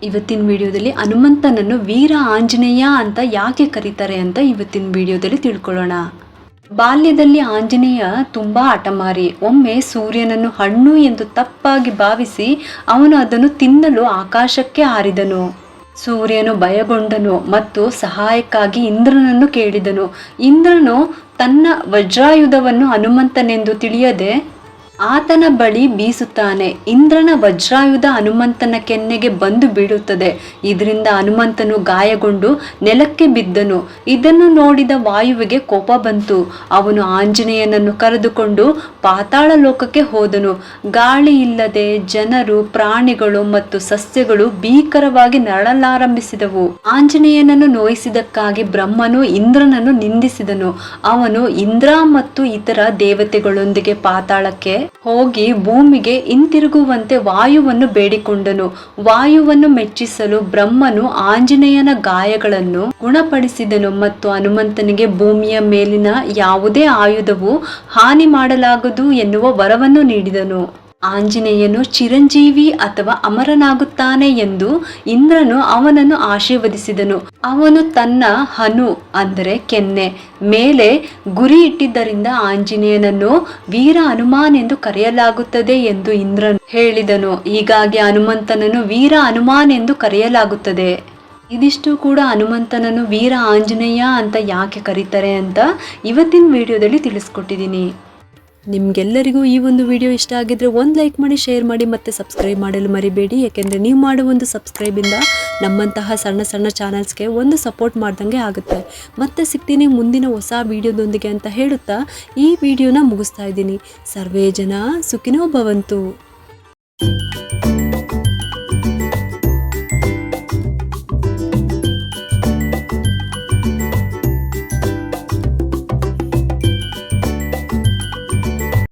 ಇವತ್ತಿನ ವಿಡಿಯೋದಲ್ಲಿ ಹನುಮಂತನನ್ನು ವೀರ ಆಂಜನೇಯ ಅಂತ ಯಾಕೆ ಕರೀತಾರೆ ಅಂತ ಇವತ್ತಿನ ವಿಡಿಯೋದಲ್ಲಿ ತಿಳ್ಕೊಳ್ಳೋಣ. ಬಾಲ್ಯದಲ್ಲಿ ಆಂಜನೇಯ ತುಂಬಾ ಹಠಮಾರಿ. ಒಮ್ಮೆ ಸೂರ್ಯನನ್ನು ಹಣ್ಣು ಎಂದು ತಪ್ಪಾಗಿ ಭಾವಿಸಿ ಅವನು ಅದನ್ನು ತಿನ್ನಲು ಆಕಾಶಕ್ಕೆ ಹಾರಿದನು. ಸೂರ್ಯನು ಭಯಗೊಂಡನು ಮತ್ತು ಸಹಾಯಕ್ಕಾಗಿ ಇಂದ್ರನನ್ನು ಕೇಳಿದನು. ಇಂದ್ರನು ತನ್ನ ವಜ್ರಾಯುಧವನ್ನು ಹನುಮಂತನೆಂದು ತಿಳಿಯದೆ ಆತನ ಬಳಿ ಬೀಸುತ್ತಾನೆ. ಇಂದ್ರನ ವಜ್ರಾಯುಧ ಹನುಮಂತನ ಕೆನ್ನೆಗೆ ಬಂದು ಬೀಳುತ್ತದೆ. ಇದರಿಂದ ಹನುಮಂತನು ಗಾಯಗೊಂಡು ನೆಲಕ್ಕೆ ಬಿದ್ದನು. ಇದನ್ನು ನೋಡಿದ ವಾಯುವಿಗೆ ಕೋಪ ಬಂತು. ಅವನು ಆಂಜನೇಯನನ್ನು ಕರೆದುಕೊಂಡು ಪಾತಾಳ ಲೋಕಕ್ಕೆ ಹೋದನು. ಗಾಳಿ ಇಲ್ಲದೆ ಜನರು, ಪ್ರಾಣಿಗಳು ಮತ್ತು ಸಸ್ಯಗಳು ಭೀಕರವಾಗಿ ನರಳಲಾರಂಭಿಸಿದವು. ಆಂಜನೇಯನನ್ನು ನೋಯಿಸಿದಕ್ಕಾಗಿ ಬ್ರಹ್ಮನು ಇಂದ್ರನನ್ನು ನಿಂದಿಸಿದನು. ಅವನು ಇಂದ್ರ ಮತ್ತು ಇತರ ದೇವತೆಗಳೊಂದಿಗೆ ಪಾತಾಳಕ್ಕೆ ಹೋಗಿ ಭೂಮಿಗೆ ಹಿಂತಿರುಗುವಂತೆ ವಾಯುವನ್ನು ಬೇಡಿಕೊಂಡನು. ವಾಯುವನ್ನು ಮೆಚ್ಚಿಸಲು ಬ್ರಹ್ಮನು ಆಂಜನೇಯನ ಗಾಯಗಳನ್ನು ಗುಣಪಡಿಸಿದನು ಮತ್ತು ಹನುಮಂತನಿಗೆ ಭೂಮಿಯ ಮೇಲಿನ ಯಾವುದೇ ಆಯುಧವು ಹಾನಿ ಮಾಡಲಾಗದು ಎನ್ನುವ ವರವನ್ನು ನೀಡಿದನು. ಆಂಜನೇಯನು ಚಿರಂಜೀವಿ ಅಥವಾ ಅಮರನಾಗುತ್ತಾನೆ ಎಂದು ಇಂದ್ರನು ಅವನನ್ನು ಆಶೀರ್ವದಿಸಿದನು. ಅವನು ತನ್ನ ಹನು ಅಂದರೆ ಕೆನ್ನೆ ಮೇಲೆ ಗುರಿ ಇಟ್ಟಿದ್ದರಿಂದ ಆಂಜನೇಯನನ್ನು ವೀರ ಹನುಮಾನ್ ಎಂದು ಕರೆಯಲಾಗುತ್ತದೆ ಎಂದು ಇಂದ್ರನು ಹೇಳಿದನು. ಹೀಗಾಗಿ ಹನುಮಂತನನ್ನು ವೀರ ಹನುಮಾನ್ ಎಂದು ಕರೆಯಲಾಗುತ್ತದೆ. ಇದಿಷ್ಟು ಕೂಡ ಹನುಮಂತನನ್ನು ವೀರ ಆಂಜನೇಯ ಅಂತ ಯಾಕೆ ಕರೀತಾರೆ ಅಂತ ಇವತ್ತಿನ ವಿಡಿಯೋದಲ್ಲಿ ತಿಳಿಸ್ಕೊಟ್ಟಿದ್ದೀನಿ. ನಿಮ್ಗೆಲ್ಲರಿಗೂ ಈ ಒಂದು ವಿಡಿಯೋ ಇಷ್ಟ ಆಗಿದ್ರೆ ಒಂದು ಲೈಕ್ ಮಾಡಿ, ಶೇರ್ ಮಾಡಿ ಮತ್ತು ಸಬ್ಸ್ಕ್ರೈಬ್ ಮಾಡಲು ಮರಿಬೇಡಿ. ಯಾಕೆಂದರೆ ನೀವು ಮಾಡುವ ಒಂದು ಸಬ್ಸ್ಕ್ರೈಬಿಂದ ನಮ್ಮಂತಹ ಸಣ್ಣ ಸಣ್ಣ ಚಾನಲ್ಸ್ಗೆ ಒಂದು ಸಪೋರ್ಟ್ ಮಾಡ್ದಂಗೆ ಆಗುತ್ತೆ. ಮತ್ತೆ ಸಿಗ್ತೀನಿ ಮುಂದಿನ ಹೊಸ ವಿಡಿಯೋದೊಂದಿಗೆ ಅಂತ ಹೇಳುತ್ತಾ ಈ ವಿಡಿಯೋನ ಮುಗಿಸ್ತಾ ಇದ್ದೀನಿ. ಸರ್ವೇ ಜನ ಸುಖಿನೋ ಭವಂತು.